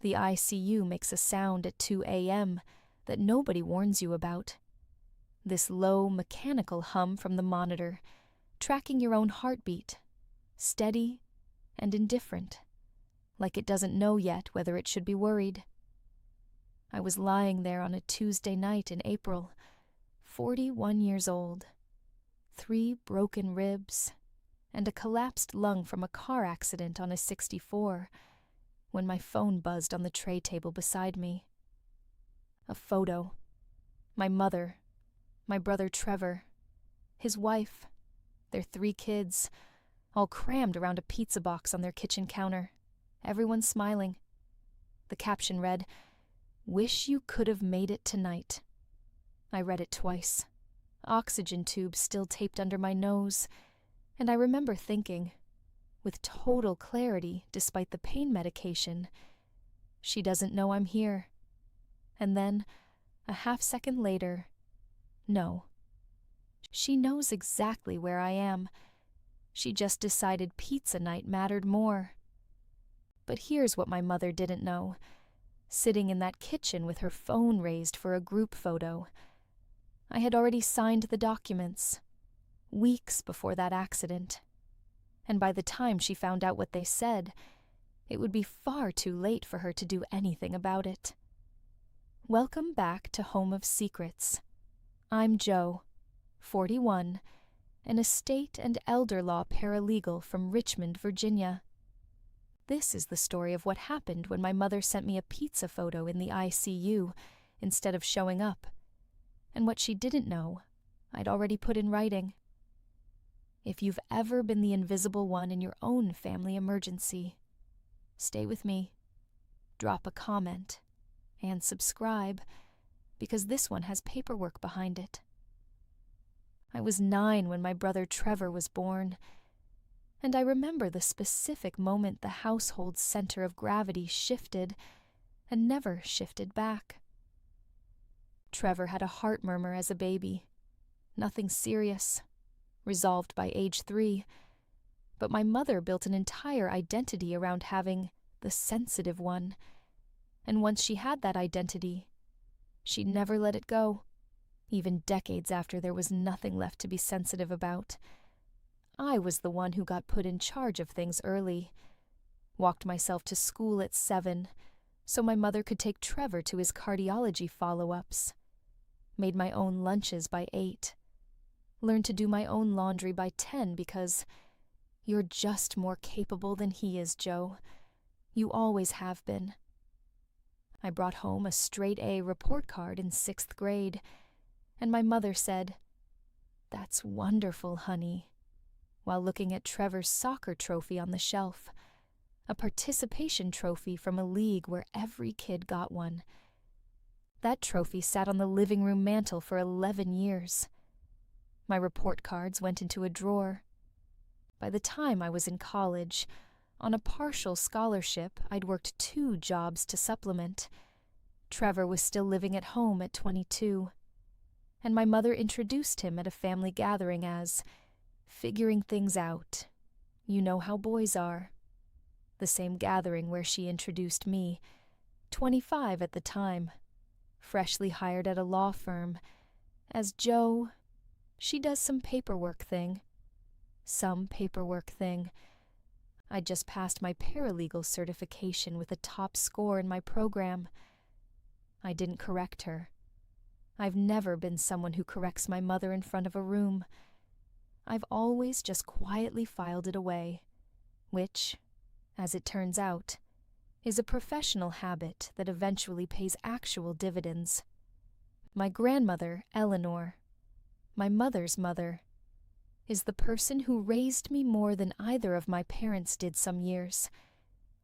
The ICU makes a sound at 2 a.m. that nobody warns you about. This low, mechanical hum from the monitor, tracking your own heartbeat, steady and indifferent, like it doesn't know yet whether it should be worried. I was lying there on a Tuesday night in April, 41 years old, 3 broken ribs, and a collapsed lung from a car accident on a 64, when my phone buzzed on the tray table beside me. A photo. My mother, my brother Trevor, his wife, their 3 kids, all crammed around a pizza box on their kitchen counter, everyone smiling. The caption read, "Wish you could have made it tonight." I read it twice. Oxygen tubes still taped under my nose, and I remember thinking, with total clarity despite the pain medication, she doesn't know I'm here. And then, a half-second later, no. She knows exactly where I am. She just decided pizza night mattered more. But here's what my mother didn't know. Sitting in that kitchen with her phone raised for a group photo, I had already signed the documents, weeks before that accident. And by the time she found out what they said, it would be far too late for her to do anything about it. Welcome back to Home of Secrets. I'm Jo, 41, an estate and elder law paralegal from Richmond, Virginia. This is the story of what happened when my mother sent me a pizza photo in the ICU instead of showing up, and what she didn't know, I'd already put in writing. If you've ever been the invisible one in your own family emergency, stay with me, drop a comment, and subscribe, because this one has paperwork behind it. I was 9 when my brother Trevor was born, and I remember the specific moment the household's center of gravity shifted and never shifted back. Trevor had a heart murmur as a baby, nothing serious, resolved by age 3, but my mother built an entire identity around having the sensitive one, and once she had that identity, she never let it go, even decades after there was nothing left to be sensitive about. I was the one who got put in charge of things early, walked myself to school at 7 so my mother could take Trevor to his cardiology follow-ups, made my own lunches by 8, learned to do my own laundry by 10 because you're just more capable than he is, Jo. You always have been. I brought home a straight A report card in 6th grade, and my mother said, "That's wonderful, honey," while looking at Trevor's soccer trophy on the shelf, a participation trophy from a league where every kid got one. That trophy sat on the living room mantel for 11 years. My report cards went into a drawer. By the time I was in college, on a partial scholarship, I'd worked 2 jobs to supplement. Trevor was still living at home at 22, and my mother introduced him at a family gathering as figuring things out. You know how boys are. The same gathering where she introduced me, 25 at the time, freshly hired at a law firm, as Jo. She does some paperwork thing. I'd just passed my paralegal certification with a top score in my program. I didn't correct her. I've never been someone who corrects my mother in front of a room. I've always just quietly filed it away, which, as it turns out, is a professional habit that eventually pays actual dividends. My grandmother, Eleanor, my mother's mother, is the person who raised me more than either of my parents did some years,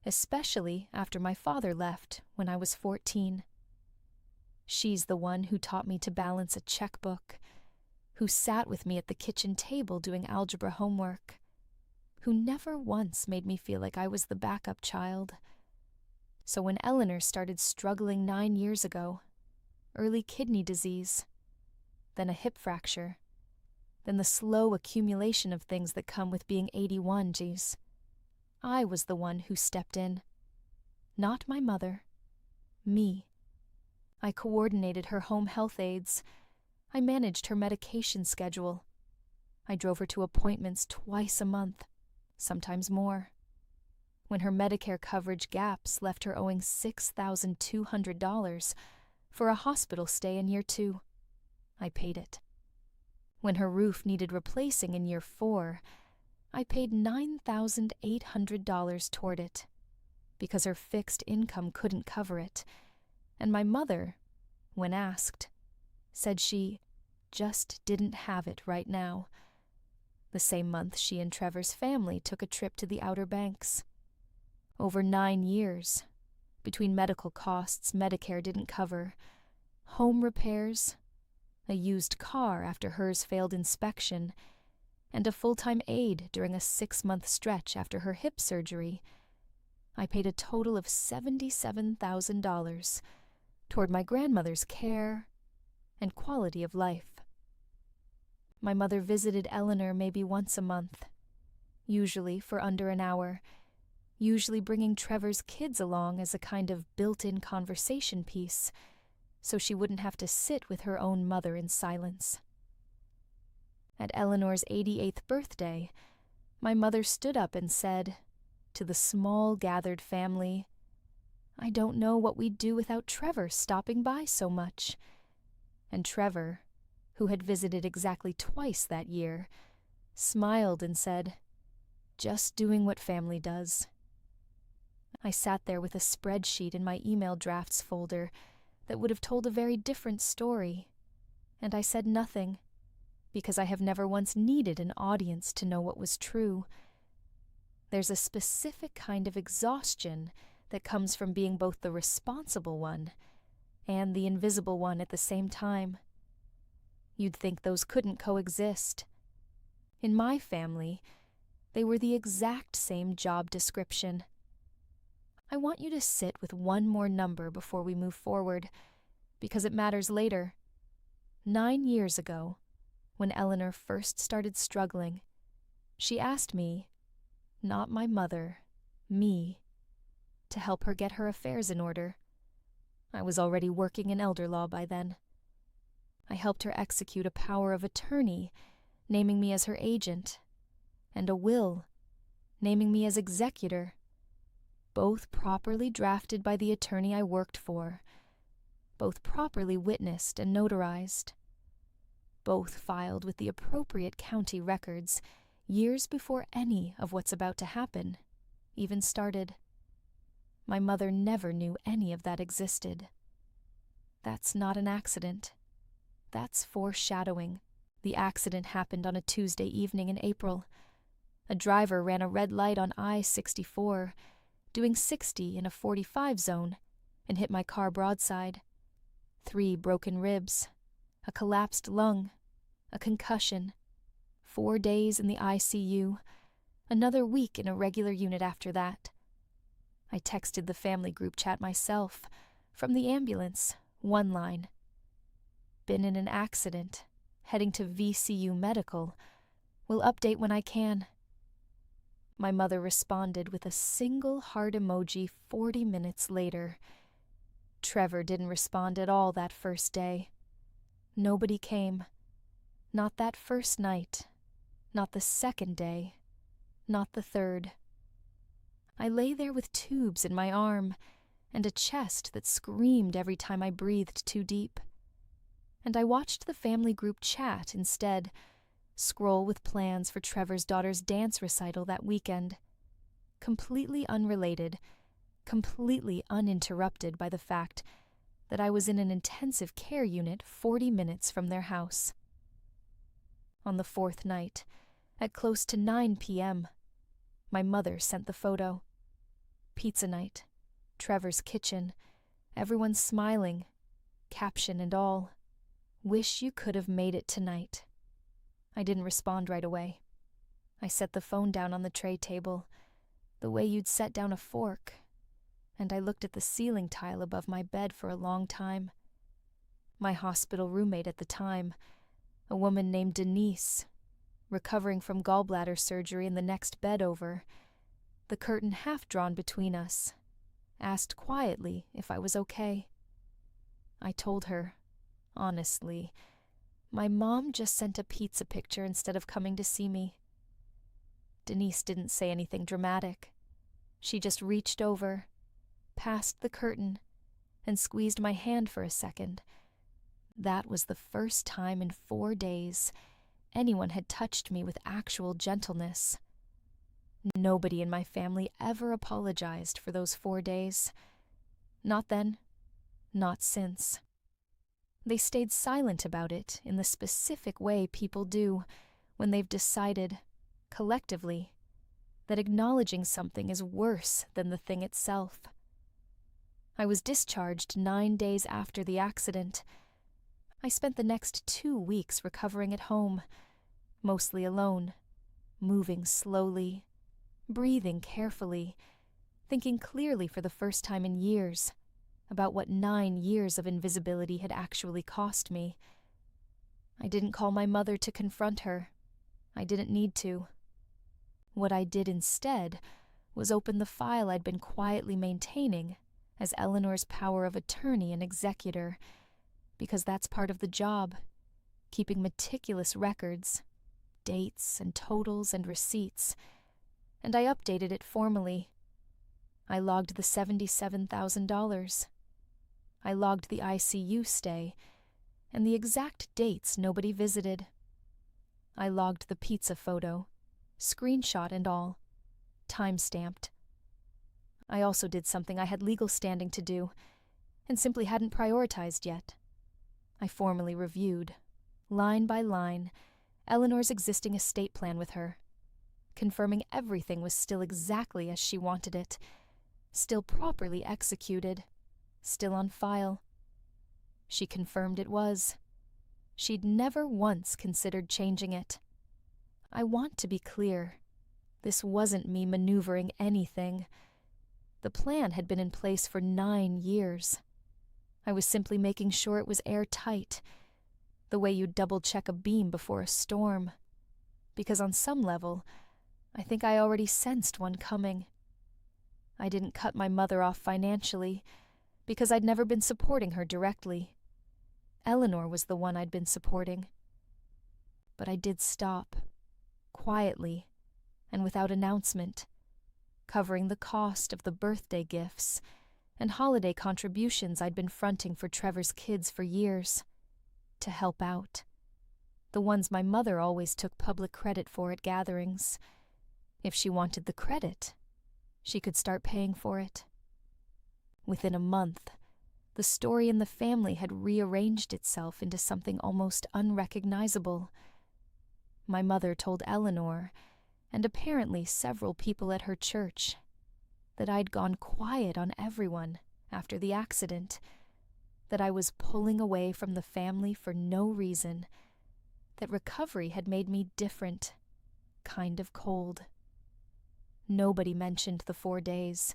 especially after my father left when I was 14. She's the one who taught me to balance a checkbook, who sat with me at the kitchen table doing algebra homework, who never once made me feel like I was the backup child. So when Eleanor started struggling 9 years ago, early kidney disease, then a hip fracture, then the slow accumulation of things that come with being 81, geez, I was the one who stepped in. Not my mother, me. I coordinated her home health aides. I managed her medication schedule. I drove her to appointments twice a month, sometimes more. When her Medicare coverage gaps left her owing $6,200 for a hospital stay in year 2, I paid it. When her roof needed replacing in year 4, I paid $9,800 toward it, because her fixed income couldn't cover it, and my mother, when asked, said she just didn't have it right now. The same month she and Trevor's family took a trip to the Outer Banks. Over 9 years, between medical costs Medicare didn't cover, home repairs, a used car after hers failed inspection, and a full-time aide during a 6-month stretch after her hip surgery, I paid a total of $77,000 toward my grandmother's care and quality of life. My mother visited Eleanor maybe once a month, usually for under an hour, usually bringing Trevor's kids along as a kind of built-in conversation piece, so she wouldn't have to sit with her own mother in silence. At Eleanor's 88th birthday, my mother stood up and said, to the small gathered family, "I don't know what we'd do without Trevor stopping by so much." And Trevor, who had visited exactly twice that year, smiled and said, "Just doing what family does." I sat there with a spreadsheet in my email drafts folder that would have told a very different story, and I said nothing, because I have never once needed an audience to know what was true. There's a specific kind of exhaustion that comes from being both the responsible one and the invisible one at the same time. You'd think those couldn't coexist. In my family, they were the exact same job description. I want you to sit with one more number before we move forward, because it matters later. 9 years ago, when Eleanor first started struggling, she asked me, not my mother, me, to help her get her affairs in order. I was already working in elder law by then. I helped her execute a power of attorney, naming me as her agent, and a will, naming me as executor, both properly drafted by the attorney I worked for, both properly witnessed and notarized, both filed with the appropriate county records years before any of what's about to happen even started. My mother never knew any of that existed. That's not an accident. That's foreshadowing. The accident happened on a Tuesday evening in April. A driver ran a red light on I-64, doing 60 in a 45 zone, and hit my car broadside. 3 broken ribs, a collapsed lung, a concussion, 4 days in the ICU, another week in a regular unit after that. I texted the family group chat myself, from the ambulance, one line. Been in an accident, heading to VCU Medical. Will update when I can. My mother responded with a single heart emoji 40 minutes later. Trevor didn't respond at all that first day. Nobody came. Not that first night. Not the second day. Not the third. I lay there with tubes in my arm and a chest that screamed every time I breathed too deep. And I watched the family group chat instead, scroll with plans for Trevor's daughter's dance recital that weekend. Completely unrelated, completely uninterrupted by the fact that I was in an intensive care unit 40 minutes from their house. On the 4th night, at close to 9 p.m., my mother sent the photo. Pizza night, Trevor's kitchen, everyone smiling, caption and all. Wish you could have made it tonight. I didn't respond right away. I set the phone down on the tray table, the way you'd set down a fork, and I looked at the ceiling tile above my bed for a long time. My hospital roommate at the time, a woman named Denise, recovering from gallbladder surgery in the next bed over, the curtain half drawn between us, asked quietly if I was okay. I told her, honestly, my mom just sent a pizza picture instead of coming to see me. Denise didn't say anything dramatic. She just reached over, passed the curtain, and squeezed my hand for a second. That was the first time in 4 days anyone had touched me with actual gentleness. Nobody in my family ever apologized for those 4 days. Not then, not since. They stayed silent about it in the specific way people do when they've decided, collectively, that acknowledging something is worse than the thing itself. I was discharged 9 days after the accident. I spent the next 2 weeks recovering at home, mostly alone, moving slowly, breathing carefully, thinking clearly for the first time in years about what 9 years of invisibility had actually cost me. I didn't call my mother to confront her. I didn't need to. What I did instead was open the file I'd been quietly maintaining as Eleanor's power of attorney and executor, because that's part of the job, keeping meticulous records, dates and totals and receipts, and I updated it formally. I logged the $77,000. I logged the ICU stay, and the exact dates nobody visited. I logged the pizza photo, screenshot and all, time-stamped. I also did something I had legal standing to do, and simply hadn't prioritized yet. I formally reviewed, line by line, Eleanor's existing estate plan with her, confirming everything was still exactly as she wanted it, still properly executed, still on file. She confirmed it was. She'd never once considered changing it. I want to be clear. This wasn't me maneuvering anything. The plan had been in place for 9 years. I was simply making sure it was airtight, the way you'd double-check a beam before a storm. Because on some level, I think I already sensed one coming. I didn't cut my mother off financially, because I'd never been supporting her directly. Eleanor was the one I'd been supporting. But I did stop, quietly, and without announcement, covering the cost of the birthday gifts and holiday contributions I'd been fronting for Trevor's kids for years, to help out. The ones my mother always took public credit for at gatherings. If she wanted the credit, she could start paying for it. Within a month, the story in the family had rearranged itself into something almost unrecognizable. My mother told Eleanor, and apparently several people at her church, that I'd gone quiet on everyone after the accident, that I was pulling away from the family for no reason, that recovery had made me different, kind of cold. Nobody mentioned the 4 days.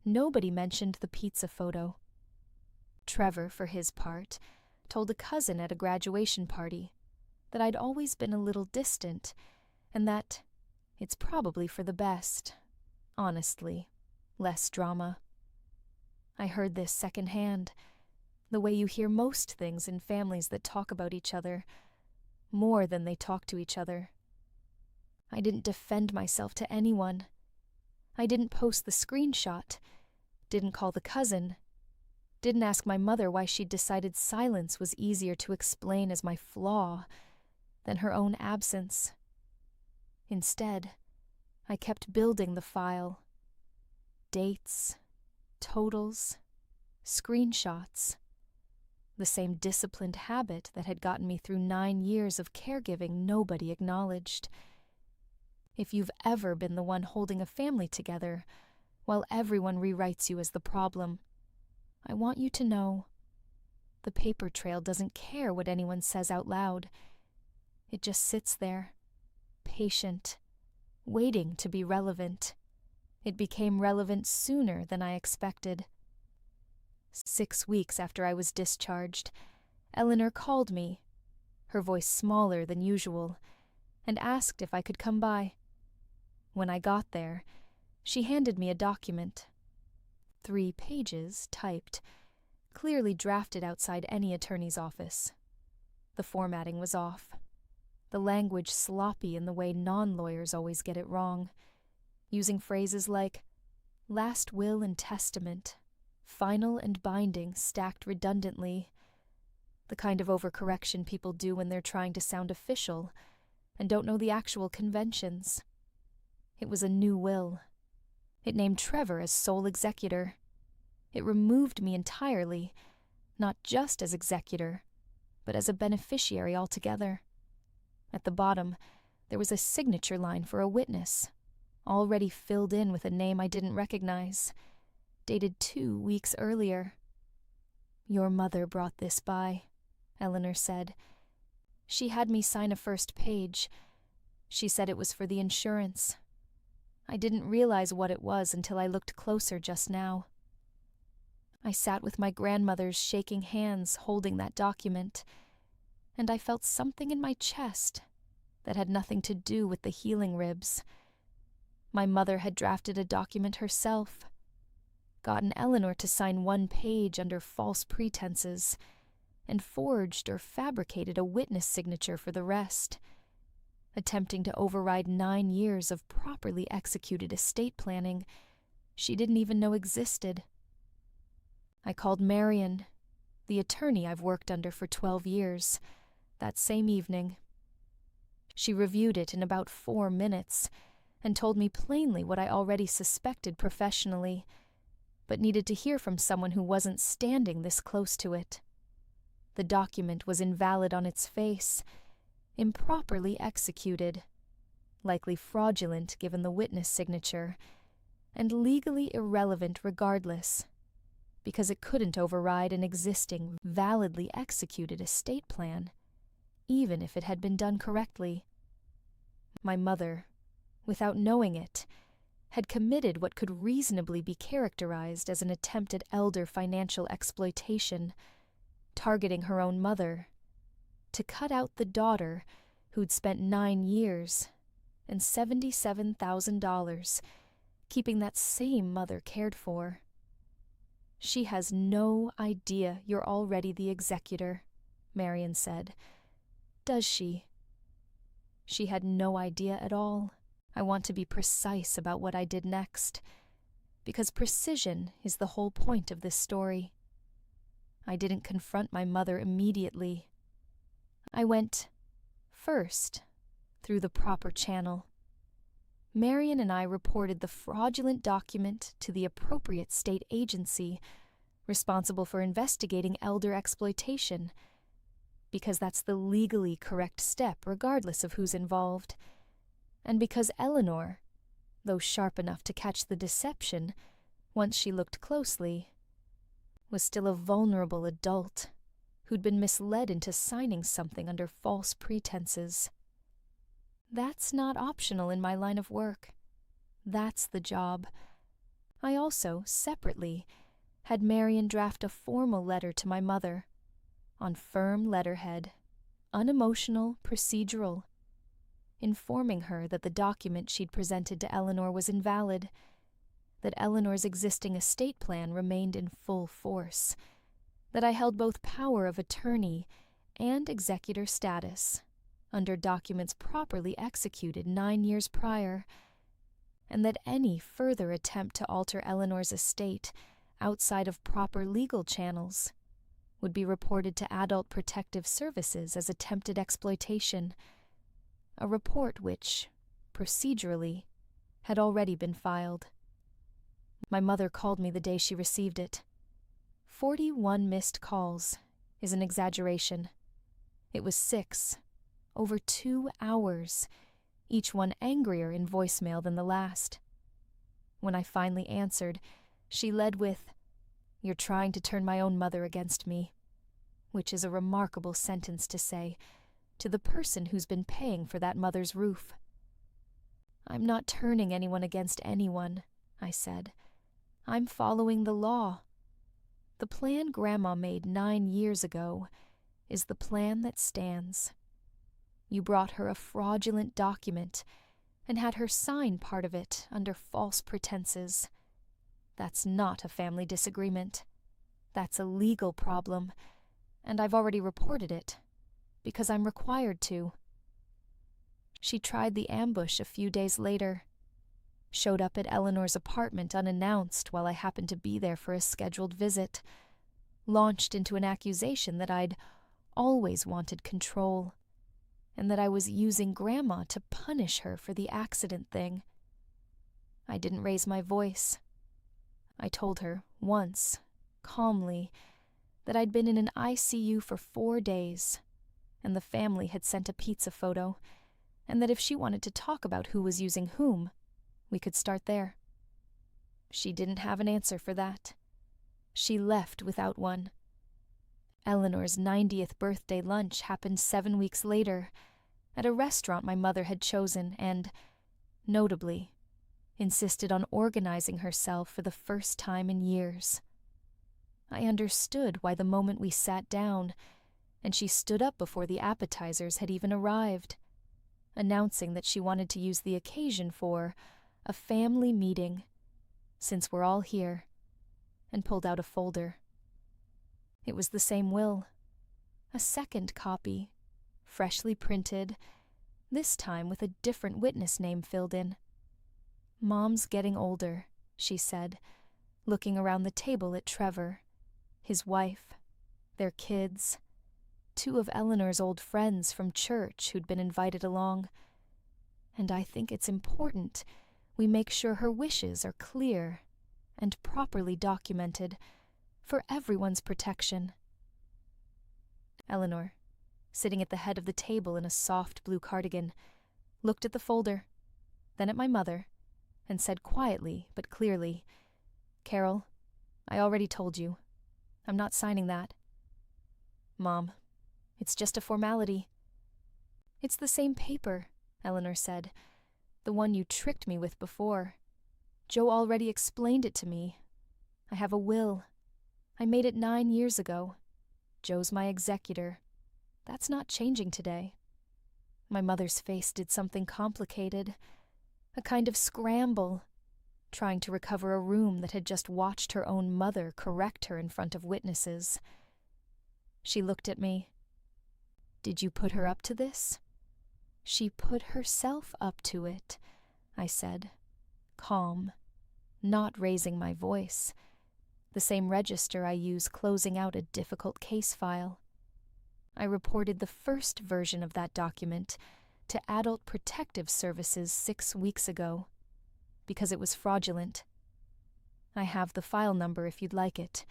Nobody mentioned the pizza photo. Trevor, for his part, told a cousin at a graduation party that I'd always been a little distant, and that it's probably for the best. Honestly, less drama. I heard this secondhand, the way you hear most things in families that talk about each other, more than they talk to each other. I didn't defend myself to anyone. I didn't post the screenshot, didn't call the cousin, didn't ask my mother why she'd decided silence was easier to explain as my flaw than her own absence. Instead, I kept building the file. Dates, totals, screenshots. The same disciplined habit that had gotten me through 9 years of caregiving nobody acknowledged. If you've ever been the one holding a family together, while everyone rewrites you as the problem, I want you to know the paper trail doesn't care what anyone says out loud. It just sits there, patient, waiting to be relevant. It became relevant sooner than I expected. 6 weeks after I was discharged, Eleanor called me, her voice smaller than usual, and asked if I could come by. When I got there, she handed me a document. 3 pages, typed, clearly drafted outside any attorney's office. The formatting was off. The language sloppy in the way non-lawyers always get it wrong, using phrases like last will and testament, final and binding stacked redundantly, the kind of overcorrection people do when they're trying to sound official and don't know the actual conventions. It was a new will. It named Trevor as sole executor. It removed me entirely, not just as executor, but as a beneficiary altogether. At the bottom, there was a signature line for a witness, already filled in with a name I didn't recognize, dated 2 weeks earlier. "Your mother brought this by," Eleanor said. "She had me sign a first page. She said it was for the insurance. I didn't realize what it was until I looked closer just now." I sat with my grandmothers shaking hands holding that document, and I felt something in my chest that had nothing to do with the healing ribs. My mother had drafted a document herself, gotten Eleanor to sign 1 page under false pretenses, and forged or fabricated a witness signature for the rest, attempting to override 9 years of properly executed estate planning she didn't even know existed. I called Marion, the attorney I've worked under for 12 years, that same evening. She reviewed it in about 4 minutes and told me plainly what I already suspected professionally, but needed to hear from someone who wasn't standing this close to it. The document was invalid on its face, improperly executed, likely fraudulent given the witness signature, and legally irrelevant regardless, because it couldn't override an existing, validly executed estate plan, even if it had been done correctly. My mother, without knowing it, had committed what could reasonably be characterized as an attempt at elder financial exploitation, targeting her own mother, to cut out the daughter who'd spent 9 years and $77,000 keeping that same mother cared for. "She has no idea you're already the executor," Marion said. "Does she?" She had no idea at all. I want to be precise about what I did next, because precision is the whole point of this story. I didn't confront my mother immediately. I went, first, through the proper channel. Marion and I reported the fraudulent document to the appropriate state agency responsible for investigating elder exploitation, because that's the legally correct step regardless of who's involved, and because Eleanor, though sharp enough to catch the deception once she looked closely, was still a vulnerable adult who'd been misled into signing something under false pretenses. That's not optional in my line of work. That's the job. I also, separately, had Marion draft a formal letter to my mother, on firm letterhead, unemotional, procedural, informing her that the document she'd presented to Eleanor was invalid, that Eleanor's existing estate plan remained in full force, that I held both power of attorney and executor status under documents properly executed 9 years prior, and that any further attempt to alter Eleanor's estate outside of proper legal channels would be reported to Adult Protective Services as attempted exploitation, a report which, procedurally, had already been filed. My mother called me the day she received it. 41 missed calls is an exaggeration. It was 6, over 2 hours, each one angrier in voicemail than the last. When I finally answered, she led with, "You're trying to turn my own mother against me," which is a remarkable sentence to say to the person who's been paying for that mother's roof. "I'm not turning anyone against anyone," I said. "I'm following the law. The plan Grandma made 9 years ago is the plan that stands. You brought her a fraudulent document and had her sign part of it under false pretenses. That's not a family disagreement. That's a legal problem, and I've already reported it, because I'm required to. She tried the ambush a few days later, showed up at Eleanor's apartment unannounced while I happened to be there for a scheduled visit, launched into an accusation that I'd always wanted control, and that I was using Grandma to punish her for the accident thing. I didn't raise my voice. I told her, once, calmly, that I'd been in an ICU for 4 days, and the family had sent a pizza photo, and that if she wanted to talk about who was using whom, we could start there. She didn't have an answer for that. She left without one. Eleanor's 90th birthday lunch happened 7 weeks later, at a restaurant my mother had chosen and, notably, insisted on organizing herself for the first time in years. I understood why the moment we sat down, and she stood up before the appetizers had even arrived, announcing that she wanted to use the occasion for a family meeting, since we're all here, and pulled out a folder. It was the same will, a second copy, freshly printed, this time with a different witness name filled in. Mom's getting older, she said, looking around the table at Trevor, his wife, their kids, 2 of Eleanor's old friends from church who'd been invited along. And I think it's important we make sure her wishes are clear and properly documented for everyone's protection. Eleanor, sitting at the head of the table in a soft blue cardigan, looked at the folder, then at my mother, and said quietly but clearly, "Carol, I already told you. I'm not signing that." "Mom, it's just a formality." "It's the same paper," Eleanor said. "The one you tricked me with before. Joe already explained it to me. I have a will. I made it 9 years ago. Joe's my executor. That's not changing today." My mother's face did something complicated, a kind of scramble, trying to recover a room that had just watched her own mother correct her in front of witnesses. She looked at me. "Did you put her up to this?" "She put herself up to it," I said, calm, not raising my voice, the same register I use closing out a difficult case file. I reported the first version of that document to Adult Protective Services 6 weeks ago, because it was fraudulent. I have the file number if you'd like it.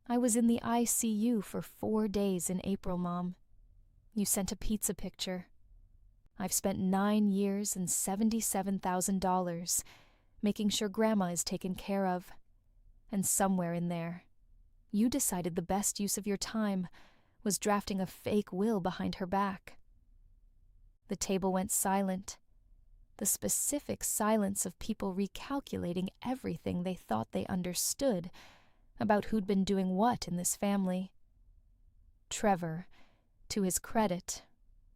I was in the ICU for 4 days in April, Mom. You sent a pizza picture. I've spent 9 years and $77,000 making sure Grandma is taken care of. And somewhere in there, you decided the best use of your time was drafting a fake will behind her back. The table went silent, the specific silence of people recalculating everything they thought they understood about who'd been doing what in this family. Trevor, to his credit,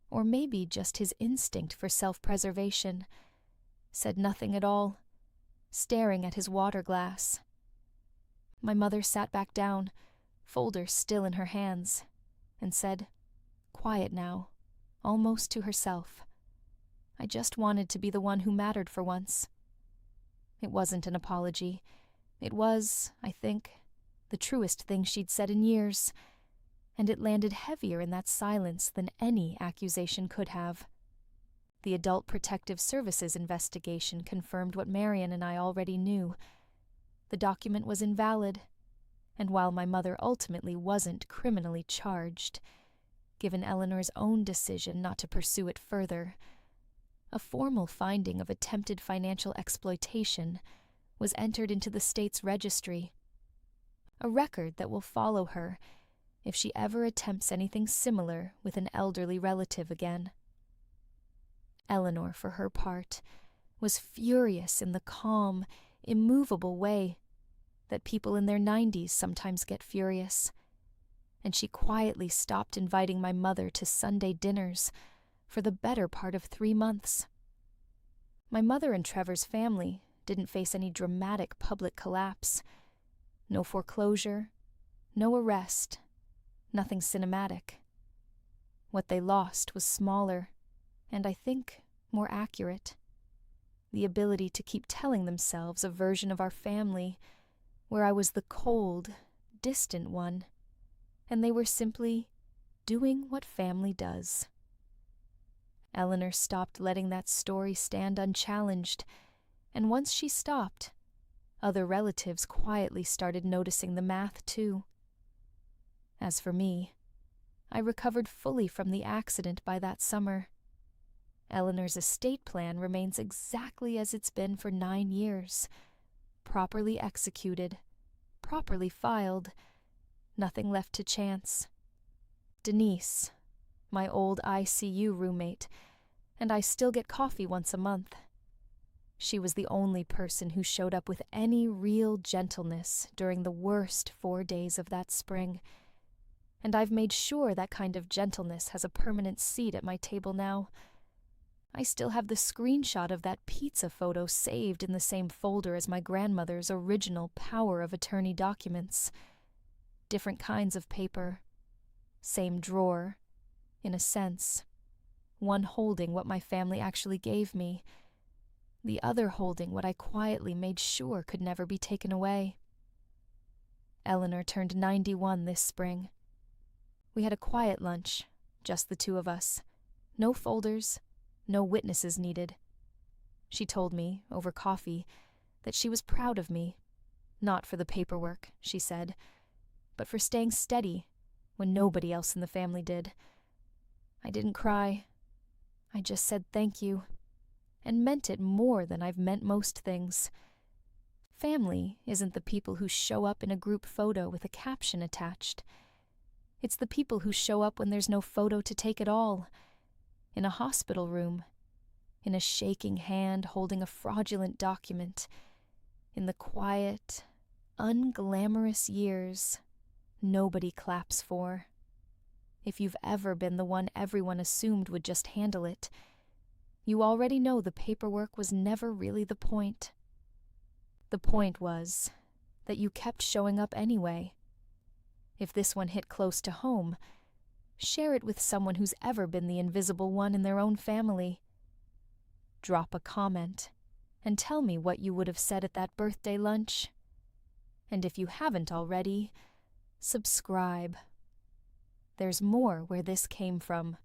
or maybe just his instinct for self-preservation, said nothing at all, staring at his water glass. My mother sat back down, folder still in her hands, and said, quiet now, almost to herself, "I just wanted to be the one who mattered for once." It wasn't an apology. It was, I think, the truest thing she'd said in years, and it landed heavier in that silence than any accusation could have. The Adult Protective Services investigation confirmed what Marion and I already knew. The document was invalid, and while my mother ultimately wasn't criminally charged, given Eleanor's own decision not to pursue it further, a formal finding of attempted financial exploitation was entered into the state's registry, a record that will follow her if she ever attempts anything similar with an elderly relative again. Eleanor, for her part, was furious in the calm, immovable way that people in their 90s sometimes get furious, and she quietly stopped inviting my mother to Sunday dinners for the better part of 3 months. My mother and Trevor's family didn't face any dramatic public collapse. No foreclosure, no arrest, nothing cinematic. What they lost was smaller, and I think more accurate. The ability to keep telling themselves a version of our family where I was the cold, distant one, and they were simply doing what family does. Eleanor stopped letting that story stand unchallenged, and once she stopped, other relatives quietly started noticing the math too. As for me, I recovered fully from the accident by that summer. Eleanor's estate plan remains exactly as it's been for 9 years, properly executed, properly filed, nothing left to chance. Denise, my old ICU roommate, and I still get coffee once a month. She was the only person who showed up with any real gentleness during the worst 4 days of that spring, and I've made sure that kind of gentleness has a permanent seat at my table now. I still have the screenshot of that pizza photo saved in the same folder as my grandmother's original power of attorney documents. Different kinds of paper. Same drawer, in a sense. One holding what my family actually gave me. The other holding what I quietly made sure could never be taken away. Eleanor turned 91 this spring. We had a quiet lunch, just the two of us. No folders, no witnesses needed. She told me, over coffee, that she was proud of me. Not for the paperwork, she said, but for staying steady when nobody else in the family did. I didn't cry. I just said thank you, and meant it more than I've meant most things. Family isn't the people who show up in a group photo with a caption attached. It's the people who show up when there's no photo to take at all. In a hospital room, in a shaking hand holding a fraudulent document, in the quiet, unglamorous years nobody claps for. If you've ever been the one everyone assumed would just handle it, you already know the paperwork was never really the point. The point was that you kept showing up anyway. If this one hit close to home, share it with someone who's ever been the invisible one in their own family. Drop a comment and tell me what you would have said at that birthday lunch. And if you haven't already, subscribe. There's more where this came from.